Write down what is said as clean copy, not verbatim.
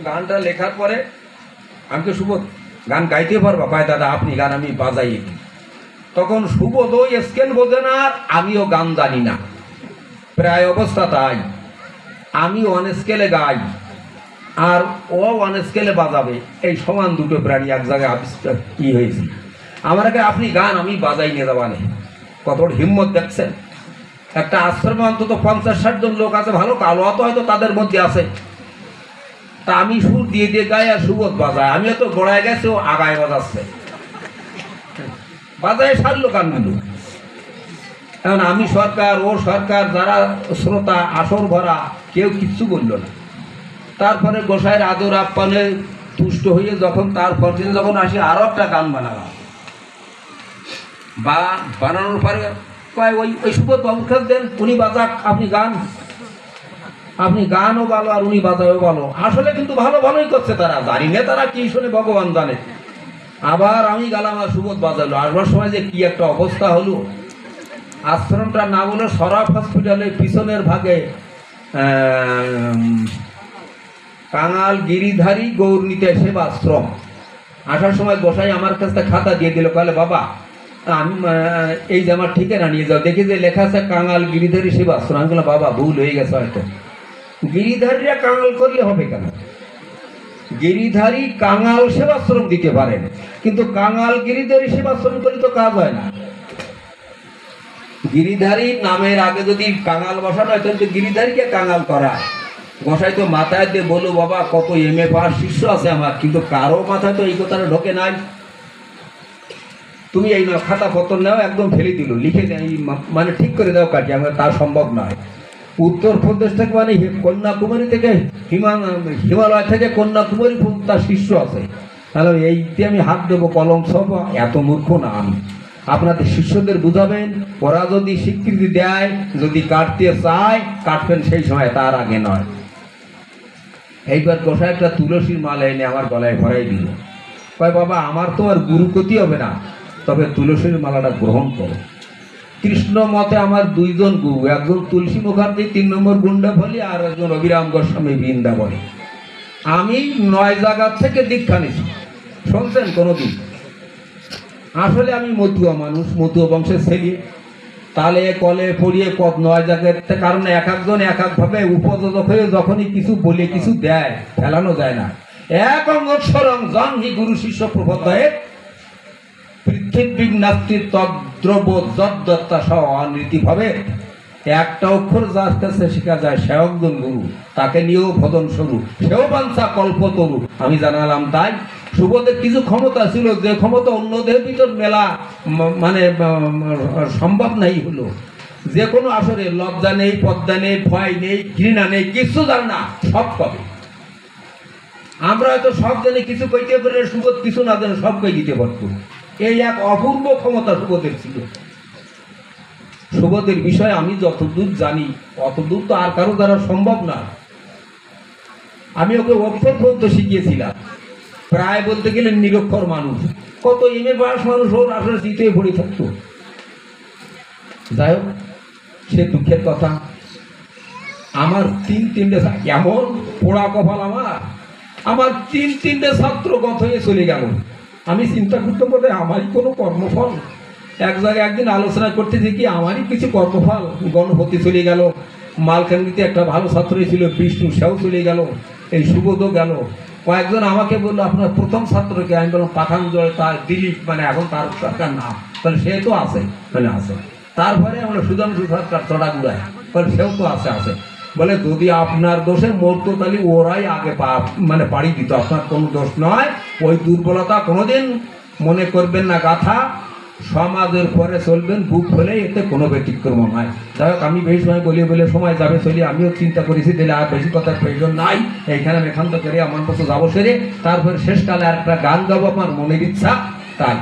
গানটা লেখার পরে আমি তো সুবোধ গান গাইতে পারবা? কয় দাদা আপনি গান আমি বাজাই দিই। তখন সুবোধ ওই স্কেল বোঝে না, আর আমিও গান জানি না, প্রায় অবস্থা তাই। আমি ওয়ান স্কেলে গাই আর ও ওয়ান স্কেলে বাজাবে, এই সমান দুটো প্রাণী এক জায়গায় আবিষ্কার কি হয়েছে। আমার আগে আপনি গান আমি বাজাই নিয়ে যাবানে, কত হিম্মত দেখছেন। একটা আশ্রমে অন্তত 50-60 জন লোক আছে, ভালো কালো তো হয়তো তাদের মধ্যে আছে। তা আমি সুর দিয়ে দিয়ে গাই আর সুবোধ বাজায়, আমিও তো গোড়ায় গেছে, ও আগায় বাজাচ্ছে, বাজায় সারলো গানগুলো। এখন আমি সরকার, ও সরকার, যারা শ্রোতা আসর ভরা, কেউ কিচ্ছু বলল না। তারপরে গোসাইয়ের আদর আপ্যায়নে তুষ্ট হয়ে যখন তারপর দিন যখন আসি আরও একটা গান বানালাম, বা বানানোর পরে কয় ওই ওই সুবোধ বাবুর কাছে দেন, উনি বাজাক, আপনি গান, আপনি গানও ভালো আর উনি বাজায়ও ভালো। আসলে কিন্তু ভালো ভালোই করছে, তারা জানি না তারা কি শুনে, ভগবান জানে। আবার আমি গেলাম আর সুবোধ বাজালো। আসবার সময় যে কি একটা অবস্থা হলো, আশ্রমটার নাম হলো সরাফ হসপিটালের পিছনের ভাগে কাঙাল গিরিধারী গৌরনীতি সেবাশ্রম। আসার সময় গোসাই আমার কাছে খাতা দিয়ে দিল, বলে বাবা আমি এই যে আমার ঠিকানা নিয়ে যাও, দেখি যে লেখা আছে কাঙাল গিরিধারী সেবাশ্রম। আমি বললাম বাবা ভুল হয়ে গেছে হয়তো, গিরিধারীরা কাঙাল করলে হবে কেন? গিরিধারী কাঙাল সেবাশ্রম দিতে পারেন, কিন্তু কাঙাল গিরিধারী সেবাশ্রম করলে তো কাজ হয় না। গিরিধারী নামের আগে যদি কাঙাল বসানো হয় তাহলে গিরিধারীকে কাঙাল করা। গোসাই তো মাথায় দিয়ে বললো বাবা কত MA পাস শিষ্য আছে আমার, কিন্তু কারো মাথায় তো এই কথাটা ঢোকে নাই। তুমি এই খাতা পত্র নাও, একদম ফেলে দিল, লিখে দেয় মানে ঠিক করে দাও কাটি, আমার তা সম্ভব নয়। উত্তরপ্রদেশ থেকে মানে কন্যাকুমারী থেকে হিমালয় থেকে কন্যাকুমারী তার শিষ্য আছে, তাহলে এইতে আমি হাত দেবো কলম সব? এত মূর্খ না আমি। আপনাদের শিষ্যদের বুঝাবেন, ওরা যদি স্বীকৃতি দেয়, যদি কাটতে চায় কাটবেন সেই সময়, তার আগে নয়। এইবার গোসাই একটা তুলসীর মালা এনে আমার গলায় ভরাই দিল, কয় বাবা আমার তো আর গুরু ক্ষতি হবে না, তবে তুলসীর মালাটা গ্রহণ করো। কৃষ্ণ মতে আমার 2 জন গুরু, একজন তুলসী মুখার্জি 3 নম্বর গুন্ডাফলি, আর একজন অভিরাম গোস্বামী বৃন্দাবনে। আমি 9 জায়গা থেকে দীক্ষা নিছি, শুনছেন কোনোদিন? আসলে আমি মতুয়া মানুষ, মতুয়া বংশের ছেলে, তালে কলে পড়িয়ে 9 জায়গার, কারণ এক একজন এক একভাবে উপযোজক হয়ে যখনই কিছু বলে কিছু দেয়, ফেলানো যায় না। এক অঙ্গস্বরং জন্হি গুরু শিষ্য প্রবদ্ধয়ে পৃথিবী নাস্তি তদ্রব যদ্দত্তা সহ অনৃতিভাবে। একটা অক্ষর যার কাছে শেখা যায় সে একজন গুরু, তাকে নিয়েও ভজন শুরু, সেও বাঞ্ছা কল্পতরু। আমি জানালাম তাই সুবোধের কিছু ক্ষমতা ছিল, যে ক্ষমতা অন্যদের ভিতর মেলা মানে সম্ভব নাই হলো। যে কোনো আসরে লজ্জা নেই, পদ্মা নেই, ভয় নেই, ঘৃণা নেই, কিছু জান না, সব কবে। আমরা হয়তো সব জানি, কিছু কইতে পারে, সুবোধ কিছু না জানে সব কই দিতে পারত। এই এক অপূর্ব ক্ষমতা সুবোধের ছিল। সুবোধের বিষয়ে আমি যতদূর জানি অতদূর তো আর কারো দ্বারা সম্ভব না। আমি ওকে অক্ষর পর্যন্ত শিখিয়েছিলাম, প্রায় বলতে গেলে নিরক্ষর মানুষ, কত MA পাস মানুষ ওর আসলে চিতেই পড়ে থাকতো। যাই হোক, সে দুঃখের কথা। আমার 3-3টে এমন পোড়া কপাল, আমার 3-3টে ছাত্র গত হয়ে চলে গেল। আমি চিন্তা করতে বলে আমারই কোনো কর্মফল। এক জায়গায় একদিন আলোচনা করতে দেখি আমারই কিছু কর্মফল। গণপতি চলে গেল, মালকানগিরিতে একটা ভালো ছাত্র ছিল বিষ্ণু, সেও চলে গেল, এই সুবোধও গেল। কয়েকজন আমাকে বললো আপনার প্রথম ছাত্রকে? আমি বললাম পাঠানজয়, তার দিলীপ, মানে এখন তার সরকার নাম, বলে সে তো আছে, বলে আছে। তারপরে আমরা সুধাংশু সরকার চড়াগুড়ায়, বলে সেও তো আছে। বলে যদি আপনার দোষে মরতো তাহলে ওরাই আগে মানে পাড়ি দিত, আপনার কোনো দোষ নয়। ওই দুর্বলতা কোনোদিন মনে করবেন না গাথা, সমাজের পরে চলবেন বুক হলে, এতে কোনো ব্যতিক্রম নয়। যাই হোক, আমি বেশি সময় বলে সময় যাবে চলি, আমিও চিন্তা করেছি দিলে আর বেশি কথার প্রয়োজন নাই। এইখানে আমি এখান থেকে আমার মতো যাবো সেরে, তারপরে শেষকালে আর একটা গান গাবো, আমার মনের ইচ্ছা তাই।